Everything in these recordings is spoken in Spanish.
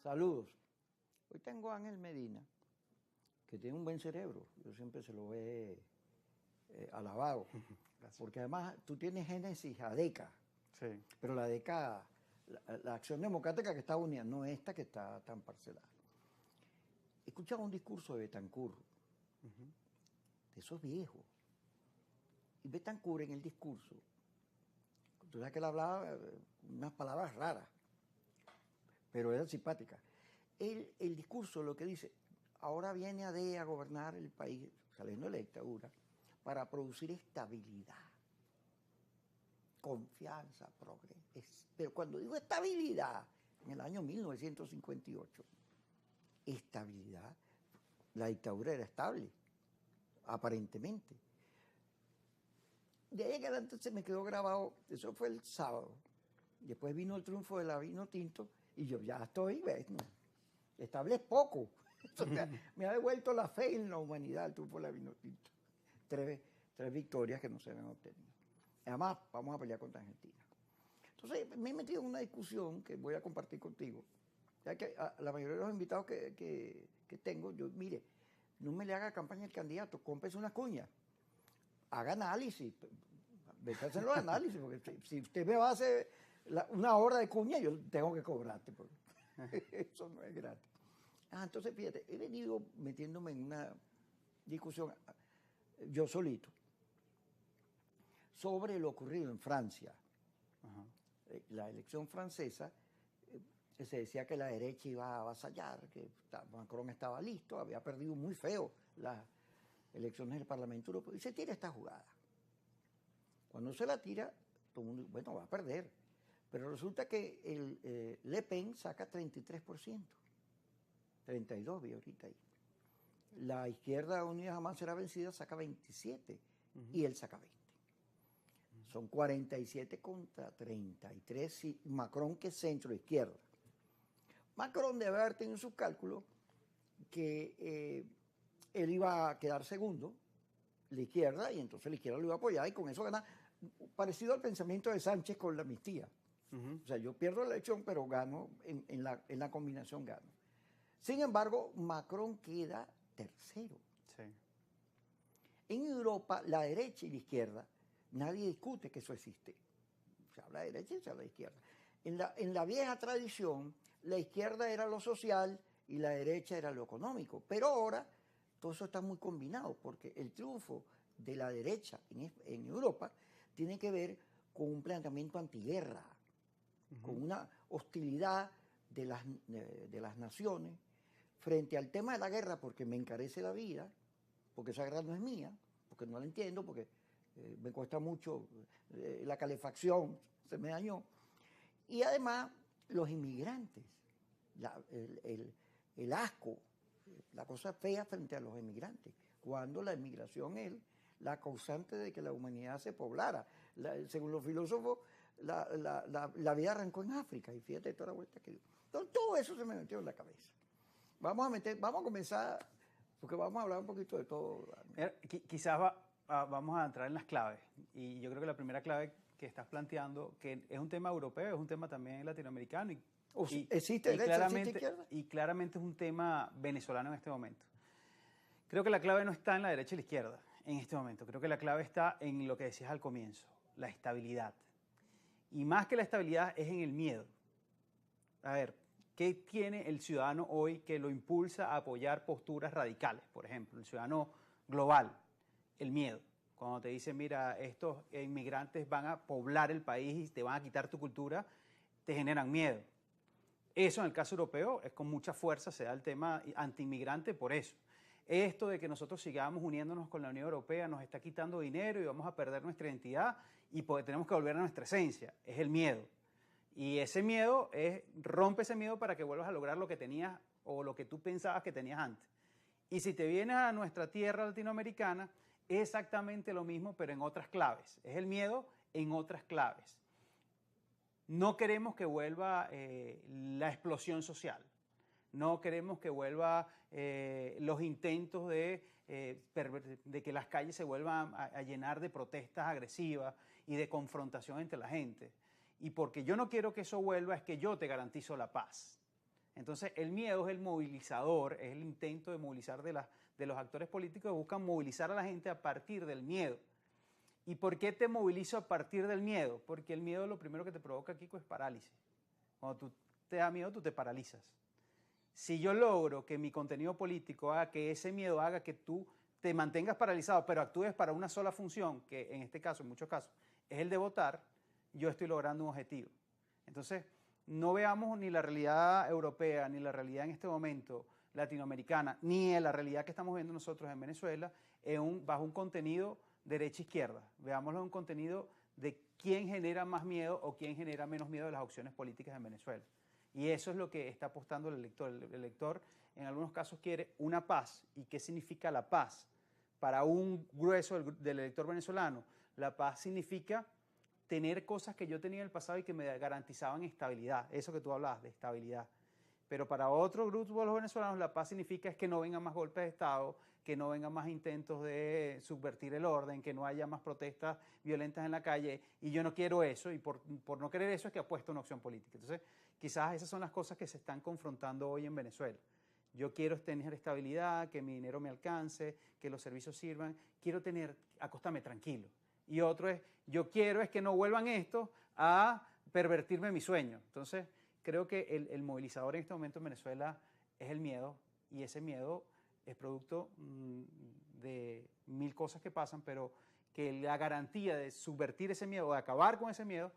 Saludos. Hoy tengo a Ángel Medina, que tiene un buen cerebro. Yo siempre se lo he alabado. Gracias. Porque además tú tienes génesis ADECA. Sí. Pero la ADECA, la Acción Democrática que está unida, no esta que está tan parcelada. Escuchaba un discurso de Betancourt, de esos viejos. Y Betancourt en el discurso, tú sabes que él hablaba unas palabras raras, pero eran simpáticas. El discurso lo que dice, ahora viene AD a gobernar el país, saliendo de la dictadura, para producir estabilidad, confianza, progreso. Pero cuando digo estabilidad, en el año 1958, estabilidad, la dictadura era estable, aparentemente. De ahí en adelante se me quedó grabado, eso fue el sábado. Después vino el triunfo de la vino tinto y yo ya estoy, ¿ves? No, estable es poco. Eso me ha devuelto la fe en la humanidad el triunfo de la vino tinto. Tres victorias que no se habían obtenido. Además, vamos a pelear contra Argentina. Entonces, me he metido en una discusión que voy a compartir contigo. Ya que a la mayoría de los invitados que tengo, yo, mire, no me le haga campaña al candidato, cómprese unas cuñas, haga análisis, vete a hacer los análisis, porque si usted me va a hacer una hora de cuña, yo tengo que cobrarte, porque eso no es gratis. Entonces, fíjate, he venido metiéndome en una discusión yo solito sobre lo ocurrido en Francia. La elección francesa, se decía que la derecha iba a avasallar, que Macron estaba listo, había perdido muy feo las elecciones del Parlamento Europeo, y se tira esta jugada. Cuando se la tira, todo el mundo, bueno, va a perder. Pero resulta que Le Pen saca 33%, 32% vi ahorita ahí. La izquierda unida jamás será vencida saca 27%, y él saca 20%. Son 47 contra 33, y Macron, que es centro-izquierda. Macron debe haber tenido en sus cálculos que él iba a quedar segundo, la izquierda, y entonces la izquierda lo iba a apoyar, y con eso gana, parecido al pensamiento de Sánchez con la amnistía. O sea, yo pierdo la elección, pero gano, en la combinación gano. Sin embargo, Macron queda tercero. Sí. En Europa, la derecha y la izquierda, nadie discute que eso existe. Se habla de derecha y se habla de izquierda. En la vieja tradición, la izquierda era lo social y la derecha era lo económico. Pero ahora todo eso está muy combinado, porque el triunfo de la derecha en Europa tiene que ver con un planteamiento antiguerra, con una hostilidad de las naciones frente al tema de la guerra, porque me encarece la vida, porque esa guerra no es mía, porque no la entiendo, porque me cuesta mucho, la calefacción se me dañó. Y además, los inmigrantes, el asco, la cosa fea frente a los inmigrantes, cuando la inmigración es la causante de que la humanidad se poblara. Según los filósofos, la vida arrancó en África, y fíjate toda la vuelta que dio. Entonces, todo eso se me metió en la cabeza. Vamos a comenzar, porque vamos a hablar un poquito de todo. Quizás vamos a entrar en las claves, y yo creo que la primera clave que estás planteando, que es un tema europeo, es un tema también latinoamericano, ¿existe derecha, existe izquierda? Y claramente es un tema venezolano en este momento. Creo que la clave no está en la derecha y la izquierda en este momento, creo que la clave está en lo que decías al comienzo, la estabilidad. Y más que la estabilidad es en el miedo. A ver, ¿qué tiene el ciudadano hoy que lo impulsa a apoyar posturas radicales? Por ejemplo, el ciudadano global, el miedo. Cuando te dicen, mira, estos inmigrantes van a poblar el país y te van a quitar tu cultura, te generan miedo. Eso en el caso europeo es con mucha fuerza, se da el tema anti-inmigrante por eso. Esto de que nosotros sigamos uniéndonos con la Unión Europea nos está quitando dinero y vamos a perder nuestra identidad y tenemos que volver a nuestra esencia, es el miedo. Y ese miedo rompe ese miedo para que vuelvas a lograr lo que tenías o lo que tú pensabas que tenías antes. Y si te vienes a nuestra tierra latinoamericana, es exactamente lo mismo, pero en otras claves. Es el miedo en otras claves. No queremos que vuelva la explosión social. No queremos que vuelva los intentos de que las calles se vuelvan a llenar de protestas agresivas y de confrontación entre la gente. Y porque yo no quiero que eso vuelva, es que yo te garantizo la paz. Entonces, el miedo es el movilizador, es el intento de movilizar de los actores políticos que buscan movilizar a la gente a partir del miedo. ¿Y por qué te movilizo a partir del miedo? Porque el miedo lo primero que te provoca, Kiko, es parálisis. Cuando tú te da miedo, tú te paralizas. Si yo logro que mi contenido político haga que ese miedo haga que tú te mantengas paralizado, pero actúes para una sola función, que en este caso, en muchos casos, es el de votar, yo estoy logrando un objetivo. Entonces, no veamos ni la realidad europea, ni la realidad en este momento latinoamericana, ni la realidad que estamos viendo nosotros en Venezuela bajo un contenido derecha-izquierda. Veámoslo en un contenido de quién genera más miedo o quién genera menos miedo de las opciones políticas en Venezuela. Y eso es lo que está apostando el elector. El elector en algunos casos quiere una paz. ¿Y qué significa la paz? Para un grueso del elector venezolano, la paz significa tener cosas que yo tenía en el pasado y que me garantizaban estabilidad. Eso que tú hablabas, de estabilidad. Pero para otro grupo de los venezolanos, la paz significa es que no vengan más golpes de Estado, que no vengan más intentos de subvertir el orden, que no haya más protestas violentas en la calle. Y yo no quiero eso, y por no querer eso es que apuesto a una opción política. Entonces, quizás esas son las cosas que se están confrontando hoy en Venezuela. Yo quiero tener estabilidad, que mi dinero me alcance, que los servicios sirvan. Quiero acostarme tranquilo. Y otro es, yo quiero es que no vuelvan estos a pervertirme mi sueño. Entonces, creo que el movilizador en este momento en Venezuela es el miedo, y ese miedo es producto de mil cosas que pasan, pero que la garantía de subvertir ese miedo, de acabar con ese miedo,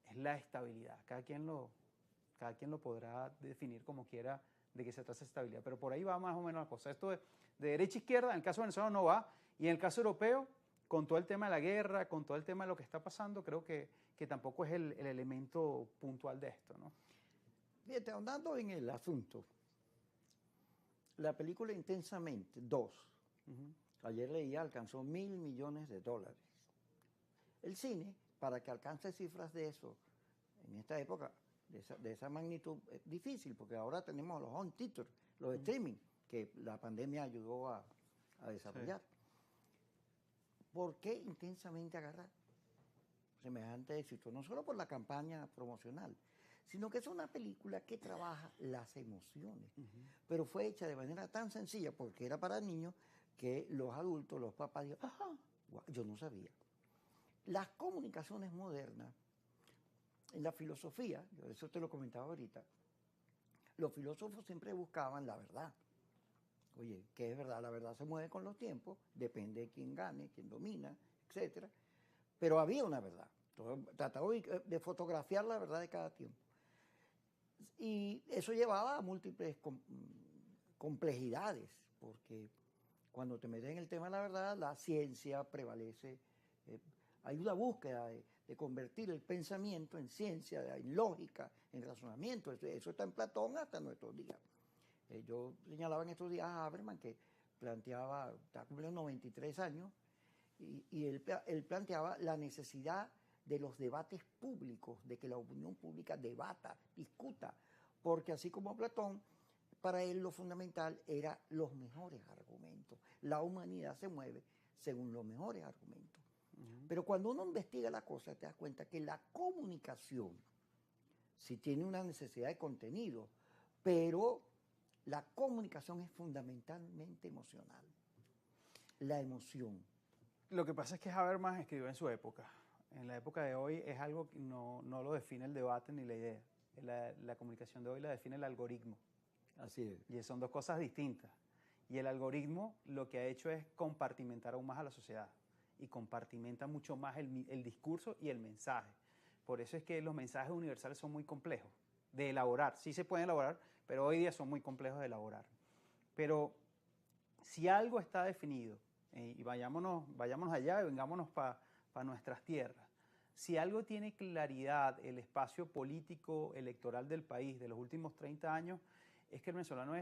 es la estabilidad. Cada quien lo podrá definir como quiera de qué se trata esa estabilidad, pero por ahí va más o menos la cosa. Esto de derecha a izquierda, en el caso venezolano no va, y en el caso europeo, con todo el tema de la guerra, con todo el tema de lo que está pasando, creo que tampoco es el elemento puntual de esto, ¿no? Fíjate, ahondando en el asunto, la película Intensamente 2, ayer leía, alcanzó $1.000 millones. El cine, para que alcance cifras de eso, en esta época, de esa magnitud, es difícil, porque ahora tenemos los home theaters, los streaming, que la pandemia ayudó a desarrollar. Sí. ¿Por qué Intensamente agarrar semejante éxito? No solo por la campaña promocional, sino que es una película que trabaja las emociones, pero fue hecha de manera tan sencilla, porque era para niños, que los adultos, los papás, dijeron, ¡ajá! Yo no sabía. Las comunicaciones modernas, en la filosofía, eso te lo comentaba ahorita, los filósofos siempre buscaban la verdad. Oye, ¿qué es verdad? La verdad se mueve con los tiempos, depende de quién gane, quién domina, etc. Pero había una verdad. Entonces, trataba de fotografiar la verdad de cada tiempo. Y eso llevaba a múltiples complejidades, porque cuando te metes en el tema de la verdad, la ciencia prevalece. Hay una búsqueda de convertir el pensamiento en ciencia, en lógica, en razonamiento. Eso está en Platón hasta nuestros días. Yo señalaba en estos días a Habermas, que planteaba, está cumpliendo 93 años, y él planteaba la necesidad de los debates públicos, de que la opinión pública debata, discuta, porque así como Platón, para él lo fundamental era los mejores argumentos. La humanidad se mueve según los mejores argumentos. Pero cuando uno investiga la cosa, te das cuenta que la comunicación sí tiene una necesidad de contenido, pero la comunicación es fundamentalmente emocional. La emoción. Lo que pasa es que Habermas escribió en su época. En la época de hoy es algo que no lo define el debate ni la idea. La comunicación de hoy la define el algoritmo. Así es. Y son dos cosas distintas. Y el algoritmo lo que ha hecho es compartimentar aún más a la sociedad. Y compartimenta mucho más el discurso y el mensaje. Por eso es que los mensajes universales son muy complejos de elaborar. Sí se pueden elaborar, pero hoy día son muy complejos de elaborar. Pero si algo está definido, y vayámonos allá y vengámonos para nuestras tierras, si algo tiene claridad el espacio político electoral del país de los últimos 30 años, es que el venezolano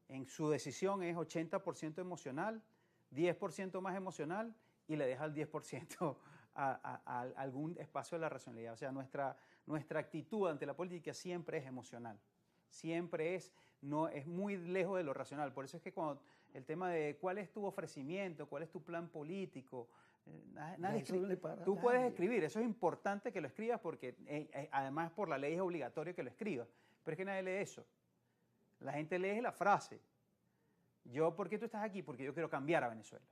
en su decisión es 80% emocional, 10% más emocional, y le deja el 10% a algún espacio de la racionalidad. O sea, nuestra actitud ante la política siempre es emocional. Siempre es muy lejos de lo racional. Por eso es que cuando el tema de cuál es tu ofrecimiento, cuál es tu plan político, tú puedes escribir, eso es importante que lo escribas porque además por la ley es obligatorio que lo escribas, pero es que nadie lee eso. La gente lee la frase. ¿Por qué tú estás aquí? Porque yo quiero cambiar a Venezuela.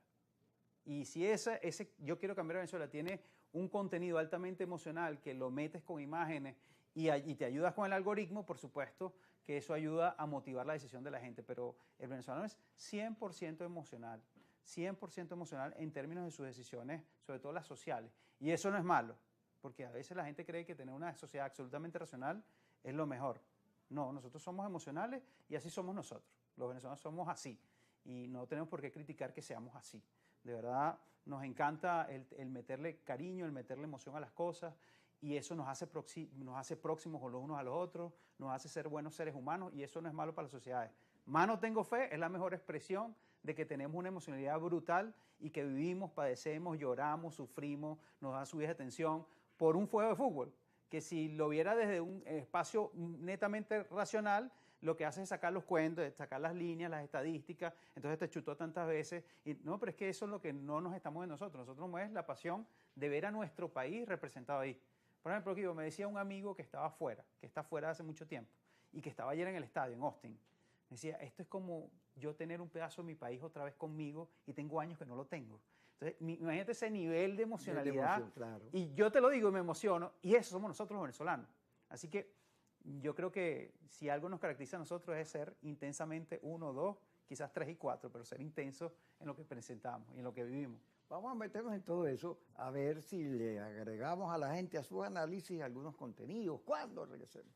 Y si ese yo quiero cambiar a Venezuela tiene un contenido altamente emocional que lo metes con imágenes y te ayudas con el algoritmo, por supuesto que eso ayuda a motivar la decisión de la gente. Pero el venezolano es 100% emocional. 100% emocional en términos de sus decisiones, sobre todo las sociales. Y eso no es malo, porque a veces la gente cree que tener una sociedad absolutamente racional es lo mejor. No, nosotros somos emocionales y así somos nosotros. Los venezolanos somos así y no tenemos por qué criticar que seamos así. De verdad, nos encanta el meterle cariño, el meterle emoción a las cosas y eso nos hace próximos los unos a los otros, nos hace ser buenos seres humanos y eso no es malo para las sociedades. Mano tengo fe es la mejor expresión de que tenemos una emocionalidad brutal y que vivimos, padecemos, lloramos, sufrimos, nos da subidas de tensión por un juego de fútbol, que si lo viera desde un espacio netamente racional, lo que hace es sacar los cuentos, sacar las líneas, las estadísticas, entonces te chutó tantas veces. Y no, pero es que eso es lo que no nos estamos en nosotros. Nosotros nos mueve la pasión de ver a nuestro país representado ahí. Por ejemplo, aquí me decía un amigo que estaba afuera, que está afuera hace mucho tiempo, y que estaba ayer en el estadio, en Austin. Me decía, esto es como yo tener un pedazo de mi país otra vez conmigo y tengo años que no lo tengo. Entonces, imagínate ese nivel de emocionalidad. De emoción, claro. Y yo te lo digo y me emociono, y eso somos nosotros los venezolanos. Así que yo creo que si algo nos caracteriza a nosotros es ser intensamente 1, 2, quizás 3 y 4, pero ser intensos en lo que presentamos y en lo que vivimos. Vamos a meternos en todo eso, a ver si le agregamos a la gente a sus análisis algunos contenidos. ¿Cuándo regresemos?